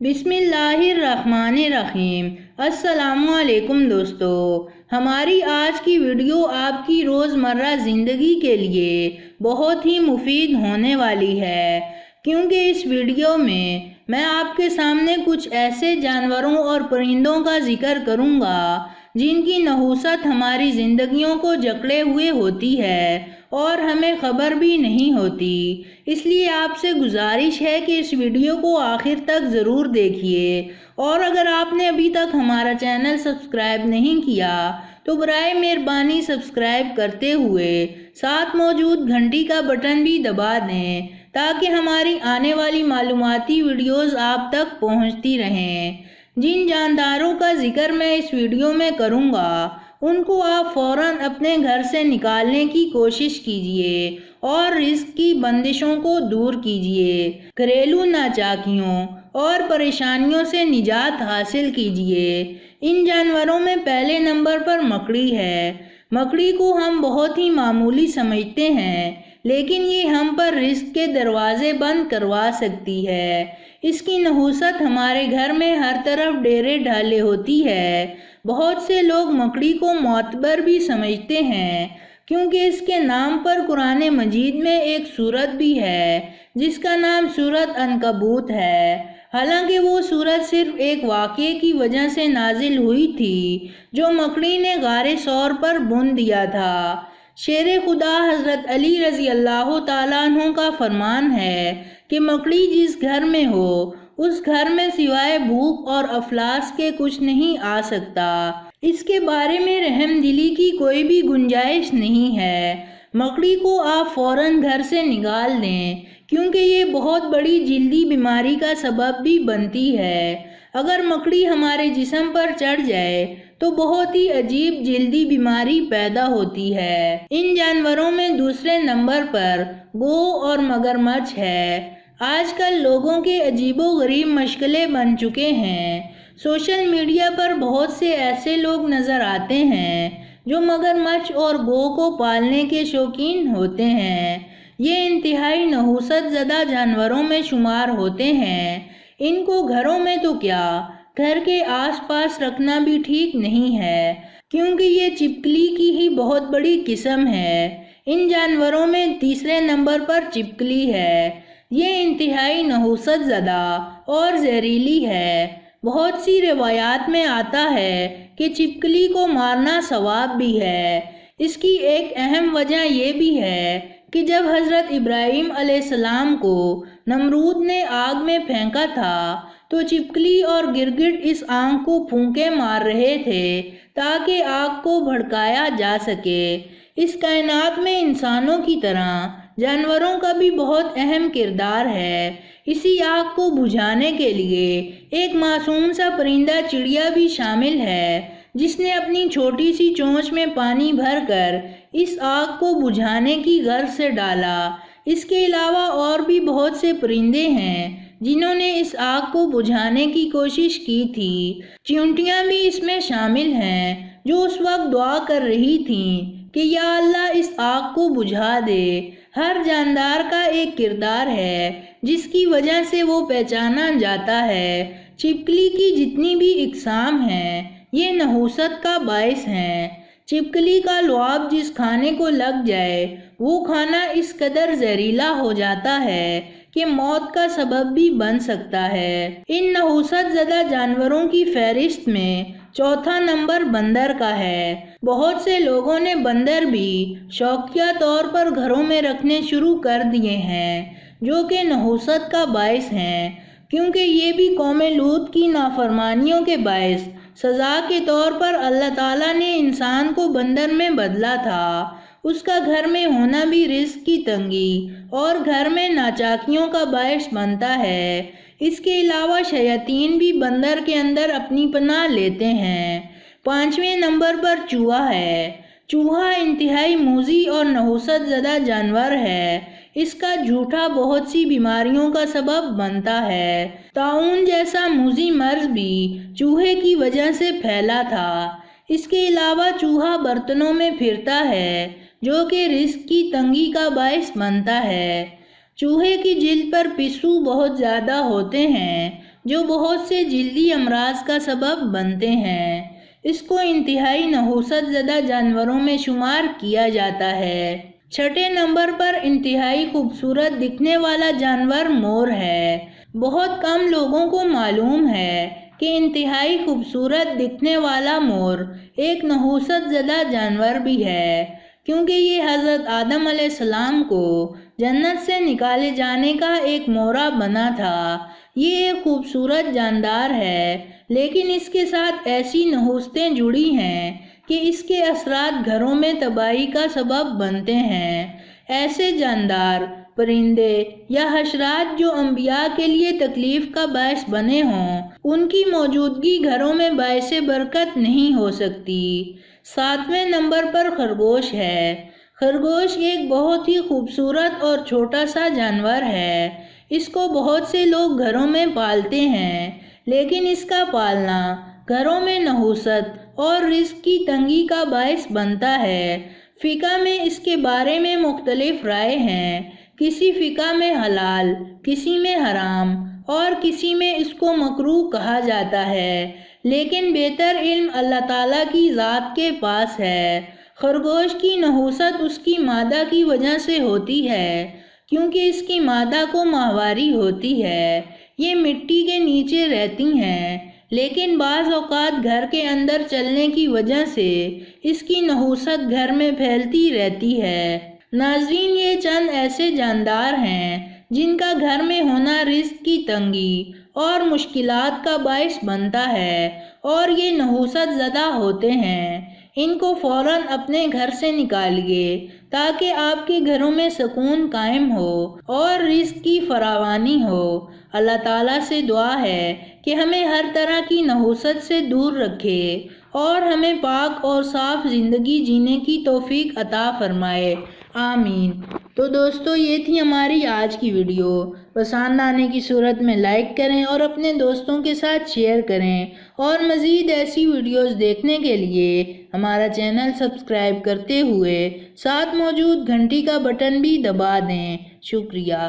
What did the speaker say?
بسم اللہ الرحمن الرحیم۔ السلام علیکم دوستو، ہماری آج کی ویڈیو آپ کی روزمرہ زندگی کے لیے بہت ہی مفید ہونے والی ہے، کیونکہ اس ویڈیو میں آپ کے سامنے کچھ ایسے جانوروں اور پرندوں کا ذکر کروں گا جن کی نحوست ہماری زندگیوں کو جکڑے ہوئے ہوتی ہے اور ہمیں خبر بھی نہیں ہوتی۔ اس لیے آپ سے گزارش ہے کہ اس ویڈیو کو آخر تک ضرور دیکھیے، اور اگر آپ نے ابھی تک ہمارا چینل سبسکرائب نہیں کیا تو برائے مہربانی سبسکرائب کرتے ہوئے ساتھ موجود گھنٹی کا بٹن بھی دبا دیں تاکہ ہماری آنے والی معلوماتی ویڈیوز آپ تک پہنچتی رہیں۔ جن جانداروں کا ذکر میں اس ویڈیو میں کروں گا ان کو آپ فوراً اپنے گھر سے نکالنے کی کوشش کیجیے اور رزق کی بندشوں کو دور کیجیے، گھریلو ناچاکیوں اور پریشانیوں سے نجات حاصل کیجیے۔ ان جانوروں میں پہلے نمبر پر مکڑی ہے۔ مکڑی کو ہم بہت ہی معمولی سمجھتے ہیں، لیکن یہ ہم پر رزق کے دروازے بند کروا سکتی ہے۔ اس کی نحوست ہمارے گھر میں ہر طرف ڈیرے ڈالے ہوتی ہے۔ بہت سے لوگ مکڑی کو معتبر بھی سمجھتے ہیں، کیونکہ اس کے نام پر قرآن مجید میں ایک سورت بھی ہے جس کا نام سورت عنکبوت ہے۔ حالانکہ وہ سورت صرف ایک واقعے کی وجہ سے نازل ہوئی تھی جو مکڑی نے غار ثور پر بن دیا تھا۔ شیر خدا حضرت علی رضی اللہ تعالیٰ عنہ کا فرمان ہے کہ مکڑی جس گھر میں ہو اس گھر میں سوائے بھوک اور افلاس کے کچھ نہیں آ سکتا۔ اس کے بارے میں رحم دلی کی کوئی بھی گنجائش نہیں ہے۔ مکڑی کو آپ فوراً گھر سے نکال دیں، کیونکہ یہ بہت بڑی جلدی بیماری کا سبب بھی بنتی ہے۔ اگر مکڑی ہمارے جسم پر چڑھ جائے تو بہت ہی عجیب جلدی بیماری پیدا ہوتی ہے۔ ان جانوروں میں دوسرے نمبر پر گو اور مگرمچھ ہے۔ آج کل لوگوں کے عجیب و غریب مشغلے بن چکے ہیں۔ سوشل میڈیا پر بہت سے ایسے لوگ نظر آتے ہیں جو مگرمچھ اور گو کو پالنے کے شوقین ہوتے ہیں۔ یہ انتہائی نحوست زدہ جانوروں میں شمار ہوتے ہیں۔ ان کو گھروں میں تو کیا، گھر کے آس پاس رکھنا بھی ٹھیک نہیں ہے، کیونکہ یہ چپکلی کی ہی بہت بڑی قسم ہے۔ ان جانوروں میں تیسرے نمبر پر چپکلی ہے۔ یہ انتہائی نحوست زدہ اور زہریلی ہے۔ بہت سی روایات میں آتا ہے کہ چپکلی کو مارنا ثواب بھی ہے۔ اس کی ایک اہم وجہ یہ بھی ہے کہ جب حضرت ابراہیم علیہ السلام کو نمرود نے آگ میں پھینکا تھا تو چپکلی اور گرگٹ اس آگ کو پھونکے مار رہے تھے تاکہ آگ کو بھڑکایا جا سکے۔ اس کائنات میں انسانوں کی طرح جانوروں کا بھی بہت اہم کردار ہے۔ اسی آگ کو بجھانے کے لیے ایک معصوم سا پرندہ چڑیا بھی شامل ہے جس نے اپنی چھوٹی سی چونچ میں پانی بھر کر اس آگ کو بجھانے کی غرض سے ڈالا۔ اس کے علاوہ اور بھی بہت سے پرندے ہیں جنہوں نے اس آگ کو بجھانے کی کوشش کی تھی۔ چیونٹیاں بھی اس میں شامل ہیں جو اس وقت دعا کر رہی تھیں کہ یا اللہ اس آگ کو بجھا دے۔ ہر جاندار کا ایک کردار ہے جس کی وجہ سے وہ پہچانا جاتا ہے۔ چپکلی کی جتنی بھی اقسام ہیں یہ نحوست کا باعث ہیں۔ چپکلی کا لعاب جس کھانے کو لگ جائے وہ کھانا اس قدر زہریلا ہو جاتا ہے کہ موت کا سبب بھی بن سکتا ہے۔ ان نحوست زدہ جانوروں کی فہرست میں چوتھا نمبر بندر کا ہے۔ بہت سے لوگوں نے بندر بھی شوقیہ طور پر گھروں میں رکھنے شروع کر دیے ہیں، جو کہ نحوست کا باعث ہیں، کیونکہ یہ بھی قوم لوط کی نافرمانیوں کے باعث سزا کے طور پر اللہ تعالیٰ نے انسان کو بندر میں بدلا تھا۔ اس کا گھر میں ہونا بھی رزق کی تنگی اور گھر میں ناچاکیوں کا باعث بنتا ہے۔ اس کے علاوہ شیاطین بھی بندر کے اندر اپنی پناہ لیتے ہیں۔ پانچویں نمبر پر چوہا ہے۔ چوہا انتہائی موذی اور نحوست زدہ جانور ہے۔ اس کا جھوٹا بہت سی بیماریوں کا سبب بنتا ہے۔ طاعون جیسا موذی مرض بھی چوہے کی وجہ سے پھیلا تھا۔ اس کے علاوہ چوہا برتنوں میں پھرتا ہے جو کہ رزق کی تنگی کا باعث بنتا ہے۔ چوہے کی جلد پر پسو بہت زیادہ ہوتے ہیں جو بہت سے جلدی امراض کا سبب بنتے ہیں۔ اس کو انتہائی نحوست زدہ جانوروں میں شمار کیا جاتا ہے۔ چھٹے نمبر پر انتہائی خوبصورت دکھنے والا جانور مور ہے۔ بہت کم لوگوں کو معلوم ہے کہ انتہائی خوبصورت دکھنے والا مور ایک نحوست زدہ جانور بھی ہے، کیونکہ یہ حضرت آدم علیہ السلام کو جنت سے نکالے جانے کا ایک مورا بنا تھا۔ یہ ایک خوبصورت جاندار ہے، لیکن اس کے ساتھ ایسی نحوستیں جڑی ہیں کہ اس کے اثرات گھروں میں تباہی کا سبب بنتے ہیں۔ ایسے جاندار، پرندے یا حشرات جو انبیاء کے لیے تکلیف کا باعث بنے ہوں، ان کی موجودگی گھروں میں باعث برکت نہیں ہو سکتی۔ 7ویں نمبر پر خرگوش ہے۔ خرگوش ایک بہت ہی خوبصورت اور چھوٹا سا جانور ہے۔ اس کو بہت سے لوگ گھروں میں پالتے ہیں، لیکن اس کا پالنا گھروں میں نحوست اور رزق کی تنگی کا باعث بنتا ہے۔ فقہ میں اس کے بارے میں مختلف رائے ہیں۔ کسی فقہ میں حلال، کسی میں حرام اور کسی میں اس کو مکروہ کہا جاتا ہے، لیکن بہتر علم اللہ تعالیٰ کی ذات کے پاس ہے۔ خرگوش کی نحوست اس کی مادہ کی وجہ سے ہوتی ہے، کیونکہ اس کی مادہ کو ماہواری ہوتی ہے۔ یہ مٹی کے نیچے رہتی ہیں، لیکن بعض اوقات گھر کے اندر چلنے کی وجہ سے اس کی نحوست گھر میں پھیلتی رہتی ہے۔ ناظرین، یہ چند ایسے جاندار ہیں جن کا گھر میں ہونا رزق کی تنگی اور مشکلات کا باعث بنتا ہے، اور یہ نحوست زدہ ہوتے ہیں۔ ان کو فوراً اپنے گھر سے نکالیے تاکہ آپ کے گھروں میں سکون قائم ہو اور رزق کی فراوانی ہو۔ اللہ تعالیٰ سے دعا ہے کہ ہمیں ہر طرح کی نحوست سے دور رکھے اور ہمیں پاک اور صاف زندگی جینے کی توفیق عطا فرمائے، آمین۔ تو دوستو، یہ تھی ہماری آج کی ویڈیو۔ پسند آنے کی صورت میں لائک کریں اور اپنے دوستوں کے ساتھ شیئر کریں، اور مزید ایسی ویڈیوز دیکھنے کے لیے ہمارا چینل سبسکرائب کرتے ہوئے ساتھ موجود گھنٹی کا بٹن بھی دبا دیں۔ شکریہ۔